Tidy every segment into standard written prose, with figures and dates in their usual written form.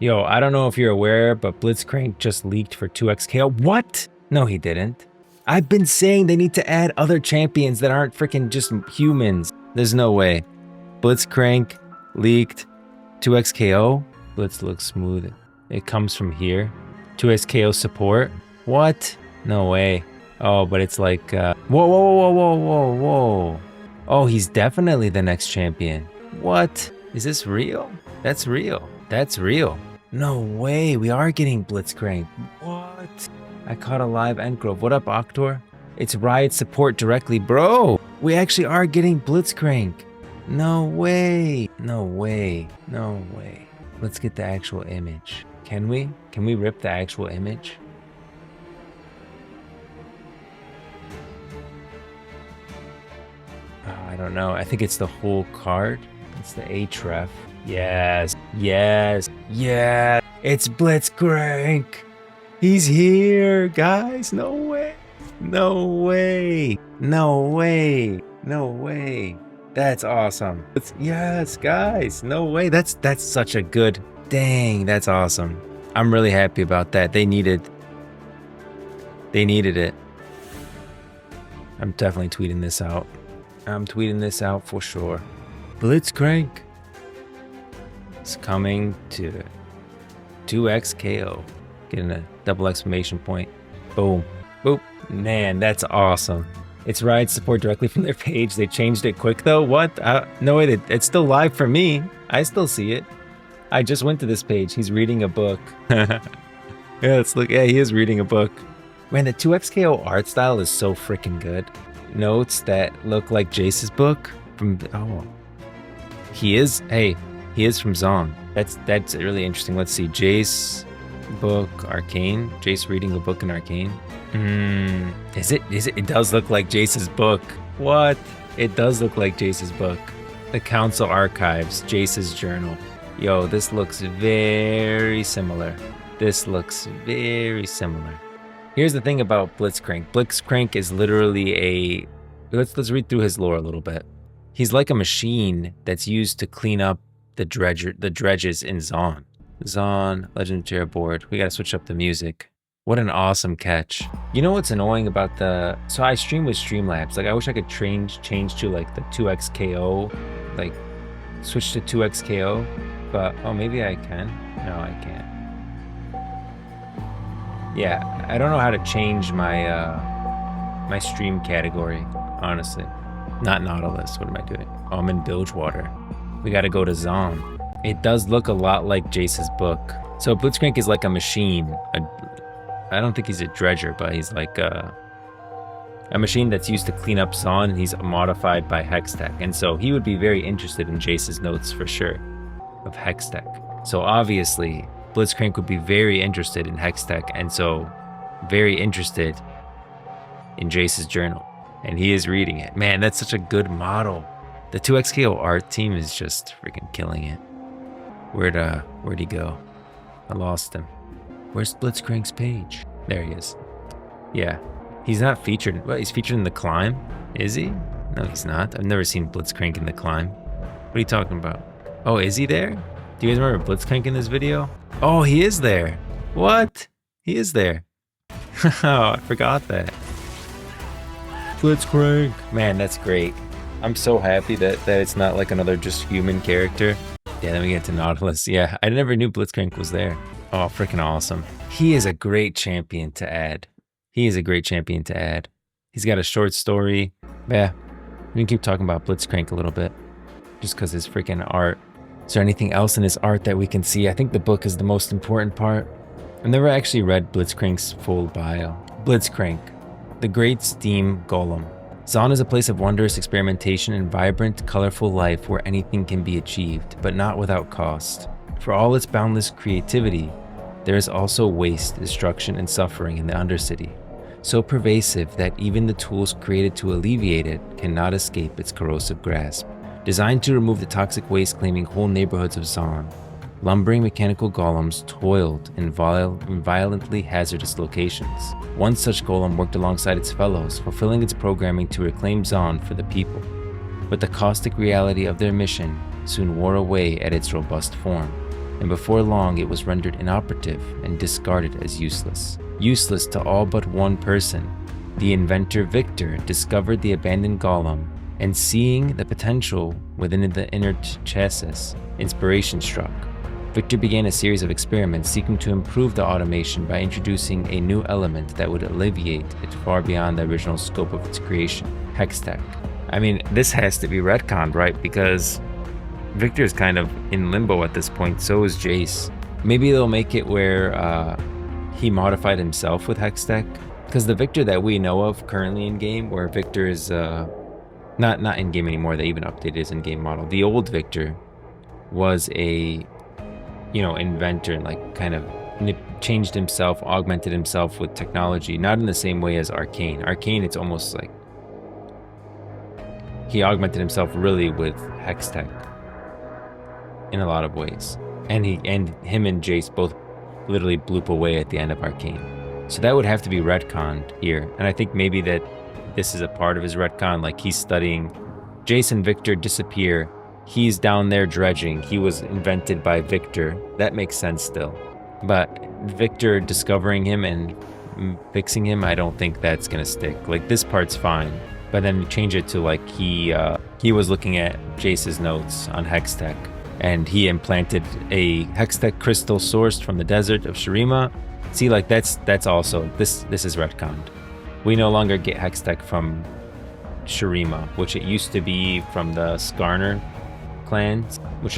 Yo, I don't know if you're aware, but Blitzcrank just leaked for 2x KO. What? No, he didn't. I've been saying they need to add other champions that aren't freaking just humans. There's no way. Blitzcrank leaked 2x KO. Blitz looks smooth. It comes from here. 2x KO support. What? No way. Oh, but it's like, whoa, whoa, whoa, whoa, whoa, whoa. Oh, he's definitely the next champion. What? Is this real? That's real. That's real. No way, we are getting Blitzcrank. What? I caught a live Entgrove. What up, Octor? It's Riot support directly. Bro, we actually are getting Blitzcrank. No way. No way. No way. Let's get the actual image. Can we? Can we rip the actual image? Oh, I don't know. I think it's the whole card. It's the Href. Yes, yes, yeah. It's Blitzcrank. He's here, guys. No way. No way. No way. No way. That's awesome. Yes, guys. No way. That's such a good. Dang, that's awesome. I'm really happy about that. They needed it. I'm definitely tweeting this out. I'm tweeting this out for sure. Blitzcrank. It's coming to 2x KO. Getting a double exclamation point. Boom. Boop. Man, that's awesome. It's Riot support directly from their page. They changed it quick though. What? No way. It's still live for me. I still see it. I just went to this page. He's reading a book. Yeah, let's look. Yeah, he is reading a book. Man, the 2x KO art style is so freaking good. Notes that look like Jace's book from. Oh, he is. Hey. He is from Zon. That's really interesting. Let's see. Jace book Arcane. Jace reading a book in Arcane. Is it? It does look like Jace's book. What? It does look like Jace's book. The Council Archives. Jace's journal. Yo, this looks very similar. This looks very similar. Here's the thing about Blitzcrank. Blitzcrank is literally a. Let's read through his lore a little bit. He's like a machine that's used to clean up the dredges in Zon. Zon, Legendary board. We gotta switch up the music. What an awesome catch. You know what's annoying about the... So I stream with Streamlabs. Like, I wish I could change to like the 2x KO. Like, switch to 2x KO. But, oh, maybe I can. No, I can't. Yeah, I don't know how to change my, my stream category, honestly. Not Nautilus. What am I doing? Oh, I'm in Bilgewater. We gotta go to Zon. It does look a lot like Jace's book. So Blitzcrank is like a machine. I don't think he's a dredger, but he's like a machine that's used to clean up Zon. He's modified by Hextech. And so he would be very interested in Jace's notes for sure of Hextech. So obviously Blitzcrank would be very interested in Hextech. And so very interested in Jace's journal. And he is reading it. Man, that's such a good model. The 2XKO art team is just freaking killing it. Where'd he go? I lost him. Where's Blitzcrank's page? There he is. Yeah, he's not featured. What, he's featured in the climb? Is he? No, he's not. I've never seen Blitzcrank in the climb. What are you talking about? Oh, is he there? Do you guys remember Blitzcrank in this video? Oh, he is there. What? He is there. Oh, I forgot that. Blitzcrank. Man, that's great. I'm so happy that it's not like another just human character. Yeah, then we get to Nautilus. Yeah, I never knew Blitzcrank was there. Oh, freaking awesome. He is a great champion to add. He is a great champion to add. He's got a short story. Yeah, we can keep talking about Blitzcrank a little bit. Just because his freaking art. Is there anything else in his art that we can see? I think the book is the most important part. I've never actually read Blitzcrank's full bio. Blitzcrank, the great steam golem. Zon is a place of wondrous experimentation and vibrant, colorful life where anything can be achieved, but not without cost. For all its boundless creativity, there is also waste, destruction, and suffering in the Undercity, so pervasive that even the tools created to alleviate it cannot escape its corrosive grasp. Designed to remove the toxic waste claiming whole neighborhoods of Zon, lumbering mechanical golems toiled in violently hazardous locations. One such golem worked alongside its fellows, fulfilling its programming to reclaim Zon for the people. But the caustic reality of their mission soon wore away at its robust form. and before long it was rendered inoperative and discarded as useless. Useless to all but one person. The inventor Victor discovered the abandoned golem, and seeing the potential within the inert chassis, inspiration struck. Victor began a series of experiments seeking to improve the automation by introducing a new element that would alleviate it far beyond the original scope of its creation, Hextech. I mean, this has to be retconned, right? Because Victor's kind of in limbo at this point, so is Jace. Maybe they'll make it where he modified himself with Hextech, because the Victor that we know of currently in game, where Victor is not in game anymore, they even updated his in-game model. The old Victor was a inventor, and like kind of changed himself, augmented himself with technology, not in the same way as Arcane. Arcane, it's almost like he augmented himself really with Hextech in a lot of ways, and him and Jace both literally bloop away at the end of Arcane. So that would have to be retconned here, and I think maybe that this is a part of his retcon, like he's studying. Jace and Victor disappear. He's down there dredging. He was invented by Victor. That makes sense still. But Victor discovering him and fixing him, I don't think that's gonna stick. Like, this part's fine, but then you change it to like he was looking at Jace's notes on Hextech, and he implanted a Hextech crystal sourced from the desert of Shurima. See, like that's also, this is retconned. We no longer get Hextech from Shurima, which it used to be from the Skarner clans, which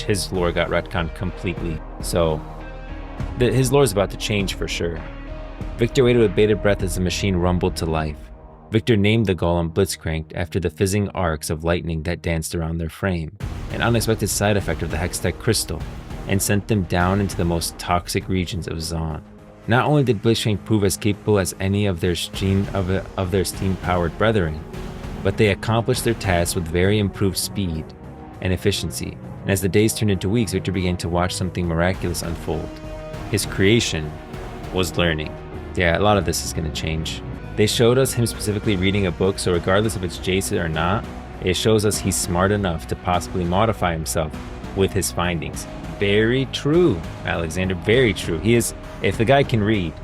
his lore got retconned completely. So his lore is about to change for sure. Victor waited with bated breath as the machine rumbled to life. Victor named the golem Blitzcrank after the fizzing arcs of lightning that danced around their frame, an unexpected side effect of the Hextech crystal, and sent them down into the most toxic regions of Zaun. Not only did Blitzcrank prove as capable as any of their steam-powered brethren, but they accomplished their tasks with very improved speed and efficiency, and as the days turned into weeks, Victor began to watch something miraculous unfold. His creation was learning. Yeah, a lot of this is going to change. They showed us him specifically reading a book, so regardless if it's Jason or not, it shows us he's smart enough to possibly modify himself with his findings. Very true, Alexander, very true. He is, if the guy can read,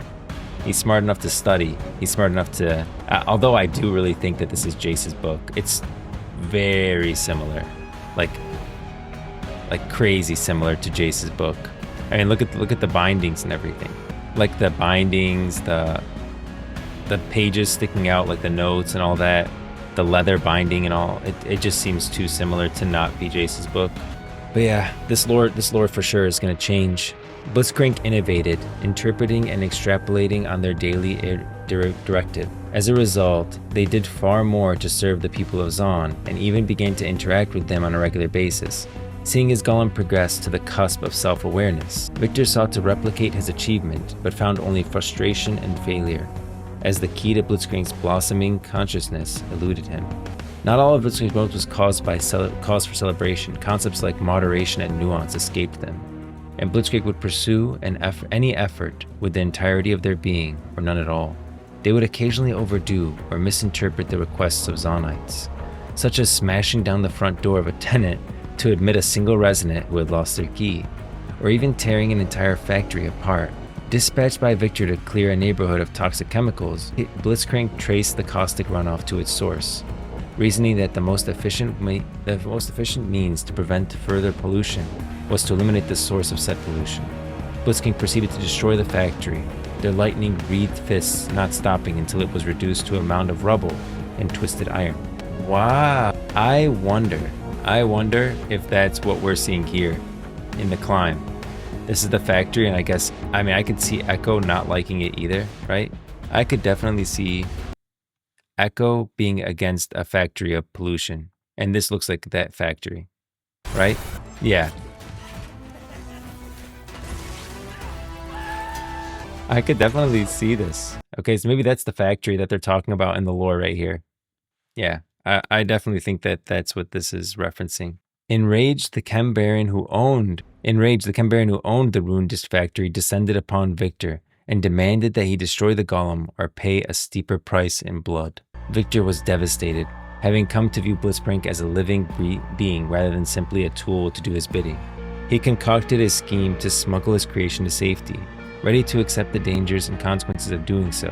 he's smart enough to study. He's smart enough to, although I do really think that this is Jace's book. It's very similar, like crazy similar to Jace's book. I mean, look at the bindings and everything. Like the bindings, the pages sticking out, like the notes and all that, the leather binding and all. It just seems too similar to not be Jace's book. But yeah, this lore for sure is going to change. Blitzcrank innovated, interpreting and extrapolating on their daily directive. As a result, they did far more to serve the people of Zaun, and even began to interact with them on a regular basis. Seeing his golem progress to the cusp of self-awareness, Victor sought to replicate his achievement, but found only frustration and failure, as the key to Blitzcrank's blossoming consciousness eluded him. Not all of Blitzcrank's growth was cause for celebration. Concepts like moderation and nuance escaped them, and Blitzcrank would pursue any effort with the entirety of their being, or none at all. They would occasionally overdo or misinterpret the requests of Zaunites, such as smashing down the front door of a tenant to admit a single resident who had lost their key, or even tearing an entire factory apart. Dispatched by Victor to clear a neighborhood of toxic chemicals, Blitzcrank traced the caustic runoff to its source, reasoning that the most efficient means to prevent further pollution was to eliminate the source of said pollution. Blitzcrank proceeded to destroy the factory, their lightning-wreathed fists not stopping until it was reduced to a mound of rubble and twisted iron. Wow. I wonder if that's what we're seeing here in the climb. This is the factory, and I could see Ekko not liking it either, right? I could definitely see Ekko being against a factory of pollution, and this looks like that factory, right? Yeah. I could definitely see this. Okay, so maybe that's the factory that they're talking about in the lore right here. Yeah, I definitely think that that's what this is referencing. Enraged, the Chem Baron who owned the ruined disc factory descended upon Victor and demanded that he destroy the golem or pay a steeper price in blood. Victor was devastated, having come to view Blitzcrank as a living being rather than simply a tool to do his bidding. He concocted his scheme to smuggle his creation to safety, ready to accept the dangers and consequences of doing so.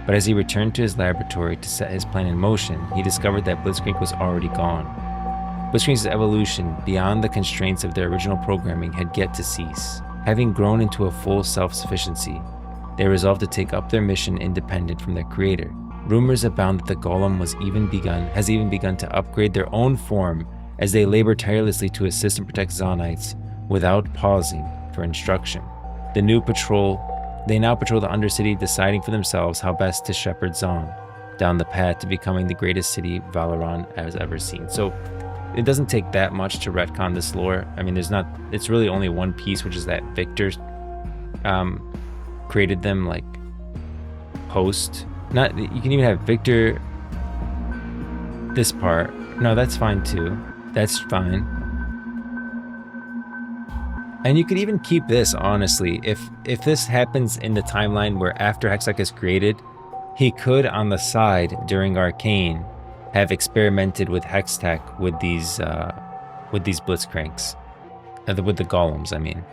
But as he returned to his laboratory to set his plan in motion, he discovered that Blitzcrank was already gone. Blitzcrank's evolution beyond the constraints of their original programming had yet to cease. Having grown into a full self-sufficiency, they resolved to take up their mission independent from their creator. Rumors abound that the Golem has even begun to upgrade their own form as they labor tirelessly to assist and protect Zonites without pausing for instruction. They now patrol the Undercity, deciding for themselves how best to shepherd Zon down the path to becoming the greatest city Valoran has ever seen. So it doesn't take that much to retcon this lore. I mean, it's really only one piece, which is that Victor created them like post. You can even have Victor this part. No, that's fine too. That's fine. And you could even keep this, honestly. If this happens in the timeline where after Hextech is created, he could on the side during Arcane have experimented with Hextech with these Blitzcranks. With the Golems, I mean.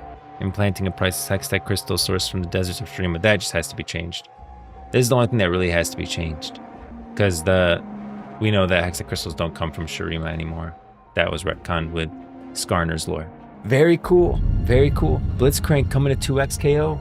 Implanting a priceless Hextech crystal sourced from the deserts of Shurima. That just has to be changed. This is the only thing that really has to be changed. Because we know that Hextech crystals don't come from Shurima anymore. That was retconned with Skarner's lore. Very cool. Very cool. Blitzcrank coming to 2x KO.